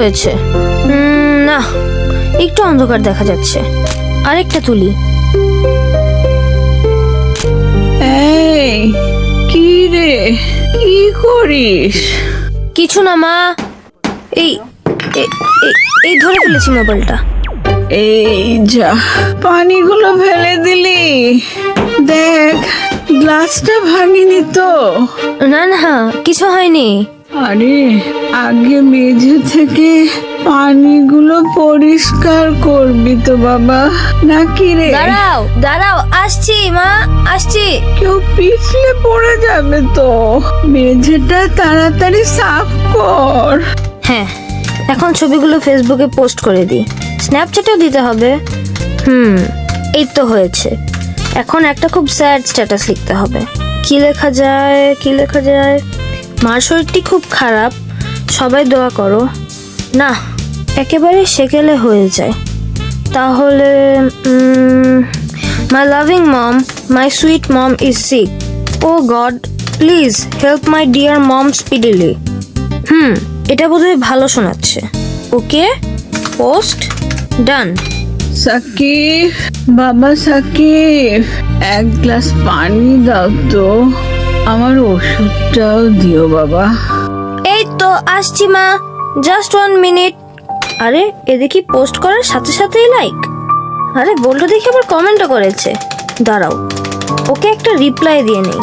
হয়েছে? না, একটু অন্ধকার দেখা যাচ্ছে। আরেকটা তুলি। এই কি রে, কি করিস? কিছু না মা, এই এই- এই- এই ধরে ফেলেছি মোবাইলটা। এই যা, পানিগুলো ফেলে দিলি। দেখ, গ্লাসটা ভাঙিনি তো? না না, কিছু হয়নি। আরে, আগে মেঝে থেকে পানিগুলো পরিষ্কার করবি তো বাবা, নাকি রে? দাঁড়াও দাঁড়াও, আসছি মা, আসছি। কেউ পিছলে পড়ে যাবে তো। মেঝেটা তাড়াতাড়ি সাফ কর। হ্যাঁ, এখন ছবিগুলো ফেসবুকে পোস্ট করে দিই, স্ন্যাপচ্যাটেও দিতে হবে। এই তো হয়েছে। এখন একটা খুব স্যাড স্ট্যাটাস লিখতে হবে। কি লেখা যায়, কি লেখা যায়? মার শরীরটি খুব খারাপ, সবাই দোয়া করো। না, একেবারে সেকেলে হয়ে যায়। তাহলে my loving mom, my sweet mom is sick. Oh God, please help my dear mom speedily. এটা বোধহয় ভালো শোনাচ্ছে। ওকে, পোস্ট ডান। সাকিব, বাবা সাকিব, এক গ্লাস পানি দাও তো। আমার ওষুধটাও দিও বাবা। এই তো আসছি মা, জাস্ট 1 মিনিট। আরে এ দেখি পোস্ট করার সাথে সাথেই লাইক। আরে বললো দেখি আবার কমেন্টও করেছে। দাঁড়াও, ওকে একটা রিপ্লাই দিয়ে নেই।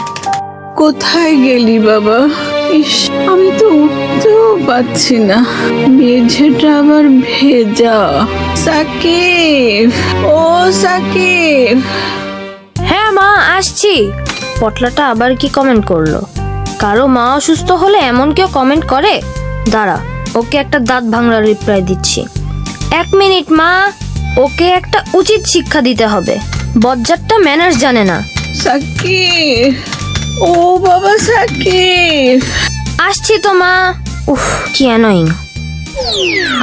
কোথায় গেলি বাবা? ইস, আমি তো উঠতেও পাচ্ছি না, মেঝেটা আবার ভেজা। সাকিব, ও সাকিব। হ্যাঁ মা, আসছি। পটলাটা আবার কি কমেন্ট করলো? কারো মা অসুস্থ হলে এমন কেউ কমেন্ট করে? দাঁড়া, ওকে একটা দাঁত ভাঙার রিপ্লাই দিচ্ছি। 1 মিনিট মা, ওকে একটা উচিত শিক্ষা দিতে হবে। বজ্জাতটা ম্যানার্স জানে না। সাকিব, ও বাবা সাকিব। আসছি তো মা। উফ, কি অ্যানোয়িং।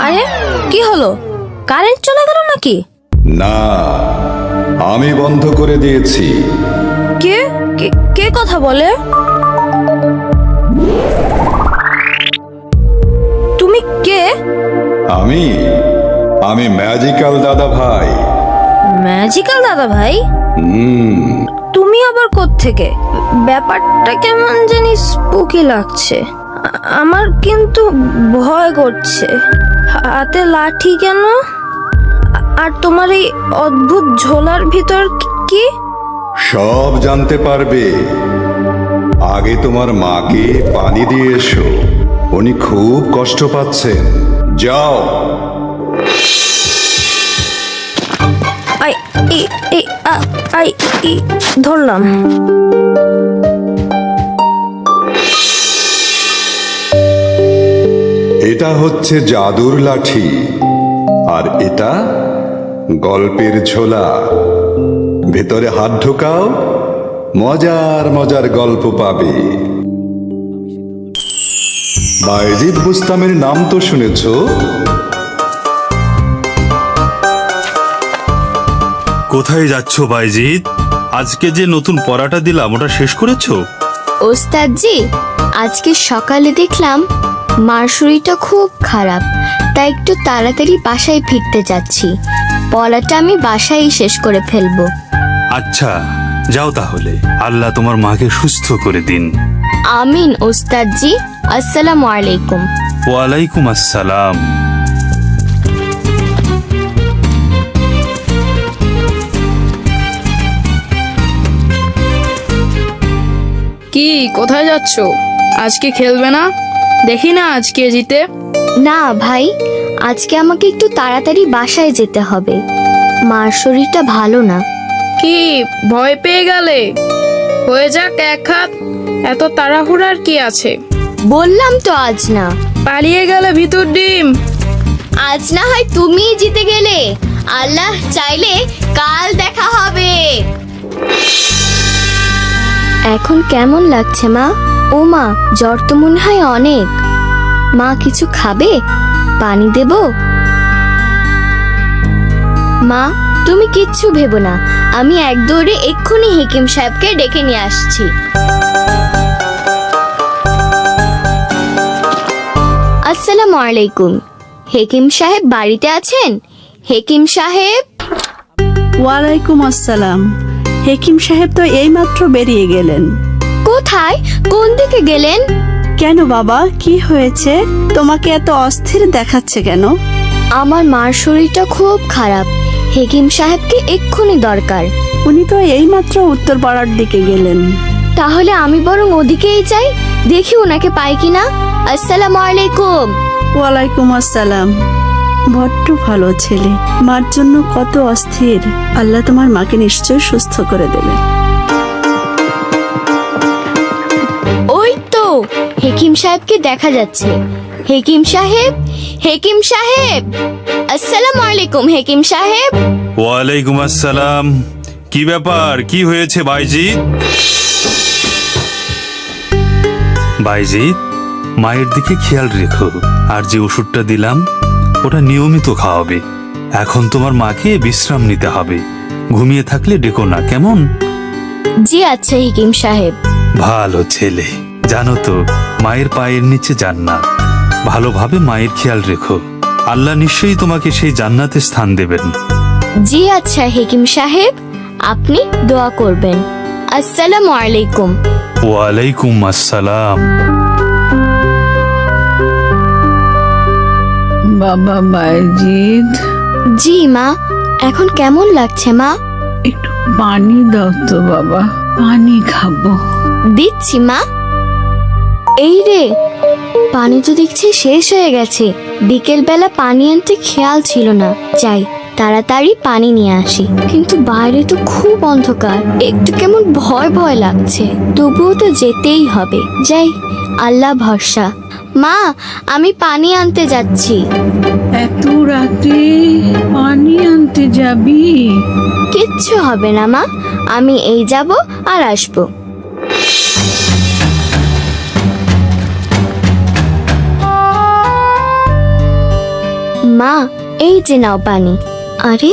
আরে কি হলো, কারেন্ট চলে গেল নাকি? না, আমি বন্ধ করে দিয়েছি। কে কে কে কথা বলে? তুমি কে? আমি আমি ম্যাজিক্যাল দাদা ভাই। ম্যাজিক্যাল দাদা ভাই? তুমি আবার কোত্থেকে? ব্যাপারটা কেমন জানি স্পুকি লাগছে। আমার কিন্তু ভয় করছে। হাতে লাঠি কেন? আর তোমার এই অদ্ভুত ঝোলার ভিতর কি? সব জানতে পারবে। আগে তোমার মাকে পানি দিয়ে এসো, উনি খুব কষ্ট পাচ্ছেন। যাও। I E E I E ধরলাম। এটা হচ্ছে জাদুর লাঠি, আর এটা গল্পের ঝোলা। ভেতরে হাত ঢোকাও, মজার মজার গল্প পাবে। বায়েজিদ বুস্তামের নাম তো শুনেছ? কোথায় যাচ্ছ বাইজিৎ? আজকে যে নতুন পড়াটা দিলাম ওটা শেষ করেছো? ওস্তাদজি, আজকে সকালে দেখলাম মার শরীরটা খুব খারাপ, তাই একটু তাড়াতাড়ি বাসায় ফিরতে যাচ্ছি। পড়াটা আমি বাসায়ই শেষ করে ফেলবো। আচ্ছা, যাও তাহলে। আল্লাহ তোমার মাকে সুস্থ করে দিন। আমিন ওস্তাদজি। আসসালামু আলাইকুম। ওয়ালাইকুম আসসালাম। কি, কোথায় যাচ্ছ? আজকে খেলবে না? দেখি না আজকে জিতে। না ভাই, আজকে আমাকে একটু তাড়াতাড়ি বাসায় যেতে হবে। মার শরীরটা ভালো না। কি, ভয় পেয়ে গেলে? হয়ে যাক এক হাত, এত তাড়াহুড়ার কি আছে? বললাম তো আজ না। পালিয়ে গেলে ভিতর ডিম। আজ না হয় তুমিই জিতে গেলে, আল্লাহ চাইলে কাল দেখা হবে। এখন কেমন লাগছে মা? ও মা, জ্বর তো মনে হয় অনেক। মা কিছু খাবে? পানি দেব? মা, তুমি কিচ্ছু ভেবো না, আমি এক দৌড়ে এক্ষুনি হেকিম সাহেবকে ডেকে নিয়ে আসছি। আসসালামু আলাইকুম। হেকিম সাহেব বাড়িতে আছেন? হেকিম সাহেব। ওয়ালাইকুম আসসালাম। হেকিম সাহেব তো এইমাত্র বেরিয়ে গেলেন। কোথায়? কোন দিকে গেলেন? কেন বাবা, কি হয়েছে? তোমাকে এত অস্থির দেখাচ্ছে কেন? আমার মার শরীরটা খুব খারাপ, হেকিম সাহেবকে এক্ষুনি দরকার। উনি তো এইমাত্র উত্তরপাড়ার দিকে গেলেন। তাহলে আমি বরং ওদিকেই যাই, দেখি ওনাকে পাই কিনা। আসসালামু আলাইকুম। ওয়ালাইকুম আসসালাম। বড্ড ভালো ছেলে, মার জন্য কত অস্থির। আল্লাহ তোমার মাকে নিশ্চয় সুস্থ করে দেবে। ওই তো হেকিম সাহেবকে দেখা যাচ্ছে। হেকিম সাহেব, হেকিম সাহেব, আসসালামু আলাইকুম হেকিম সাহেব। ওয়ালাইকুম আসসালাম। কি ব্যাপার, কি হয়েছে বাইজিৎ? বাইজিৎ, মায়ের দিকে খেয়াল রেখো, আর যে ওষুধটা দিলাম ওটা নিয়মিত খাওয়াবে। এখন তোমার মাকে বিশ্রাম নিতে হবে, ঘুমিয়ে থাকলে ডেকো না, কেমন? জি আচ্ছা হেকিম সাহেব। ভালো ছেলে। জানো তো, মায়ের পায়ের নিচে জান্নাত। ভালোভাবে মায়ের খেয়াল রেখো, আল্লাহ নিশ্চয়ই তোমাকে সেই জান্নাতে স্থান দেবেন। জি আচ্ছা হেকিম সাহেব, আপনি দোয়া করবেন। আসসালামু আলাইকুম। ওয়ালাইকুম আসসালাম। বাবা বাইজিদ, জি মা, এখন কেমন লাগছে মা? একটু পানি দাও তো বাবা, পানি খাবো। দিচ্ছি মা। এই রে, পানি তো দেখছি শেষ হয়ে গেছে। বিকেল বেলা পানি আনতে খেয়াল ছিল না। যাই তাড়াতাড়ি পানি নিয়ে আসি। কিন্তু বাইরে তো খুব অন্ধকার, একটু কেমন ভয় ভয় লাগছে। তবুও তো যেতেই হবে। যাই, আল্লাহ ভরসা। মা, আমি পানি আনতে যাচ্ছি। এত রাতে পানি আনতে যাবি? কিচ্ছু হবে না মা, আমি এই যাব আর আসবো। মা, এই যে নাও পানি। আরে,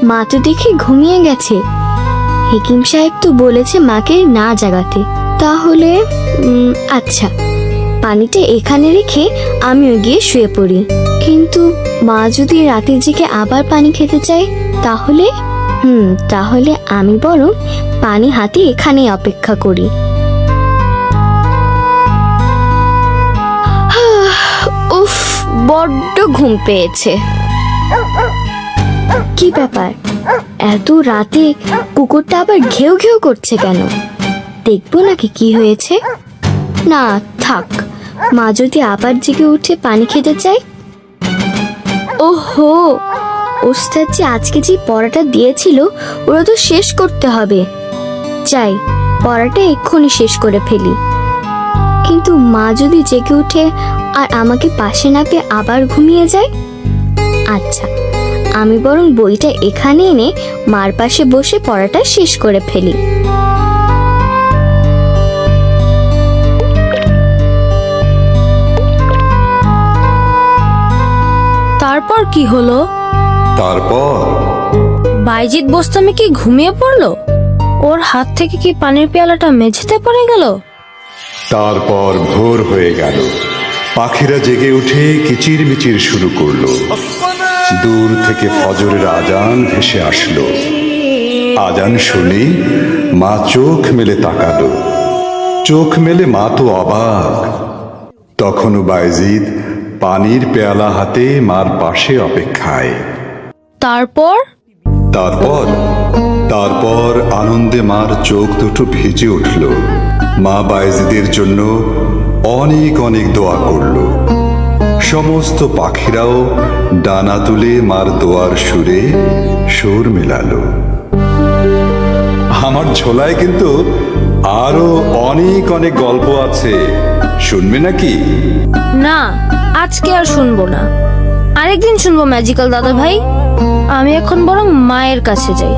মা তো দেখি ঘুমিয়ে গেছে। হেকিম সাহেব তো বলেছে মাকে না জাগাতে। তাহলে আচ্ছা, পানিটা এখানে রেখে আমিও গিয়ে শুয়ে পড়ি। কিন্তু মা যদি রাতের দিকে আবার পানি খেতে চায়, তাহলে তাহলে আমি বরং পানি হাতে এখানেই অপেক্ষা করি। উফ, বড্ড ঘুম পেয়েছে। কি ব্যাপার, এত রাতে কুকুরটা আবার ঘেউ ঘেউ করছে কেন? দেখবো নাকি কি হয়েছে। না থাক, মা যদি আবার জেগে উঠে পানি খেতে চায়। ওহো, ওস্তাদ যে আজকে যে পড়াটা দিয়েছিল ওরা তো শেষ করতে হবে। যাই, পড়াটা এক্ষুনি শেষ করে ফেলি। কিন্তু মা যদি জেগে উঠে আর আমাকে পাশে না পেয়ে আবার ঘুমিয়ে যায়। আচ্ছা, আমি বরং বইটা এখানে এনে মার পাশে বসে পড়াটা শেষ করে ফেলি। তারপর কি হলো? তারপর বাইজিৎ বোস্তামি কি ঘুমিয়ে পড়লো? ওর হাত থেকে কি পানির পেয়ালাটা মেঝেতে পড়ে গেল? তারপর ভোর হয়ে গেল। পাখিরা জেগে উঠে কিচিরমিচির শুরু করলো। দূর থেকে ফজরের আজান ভেসে আসলো। আজান শুনে মা চোখ মেলে তাকালো। চোখ মেলে মা তো অবাক। তখনও বাইজিদ পানির পেয়ালা হাতে মার পাশে অপেক্ষায়। তারপর তারপর তারপর আনন্দে মার চোখ দুটো ভিজে উঠল। মা বাইজিদের জন্য অনেক অনেক দোয়া করল। সমস্ত পাখিরাও ডানা তুলে মার দোয়ার সুরে সুর মেলালো। আমার ঝোলায় কিন্তু আরো অনেক অনেক গল্প আছে, শুনবে নাকি? না, আজকে আর শুনবো না, আরেকদিন শুনবো ম্যাজিক্যাল দাদা ভাই। আমি এখন বরং মায়ের কাছে যাই।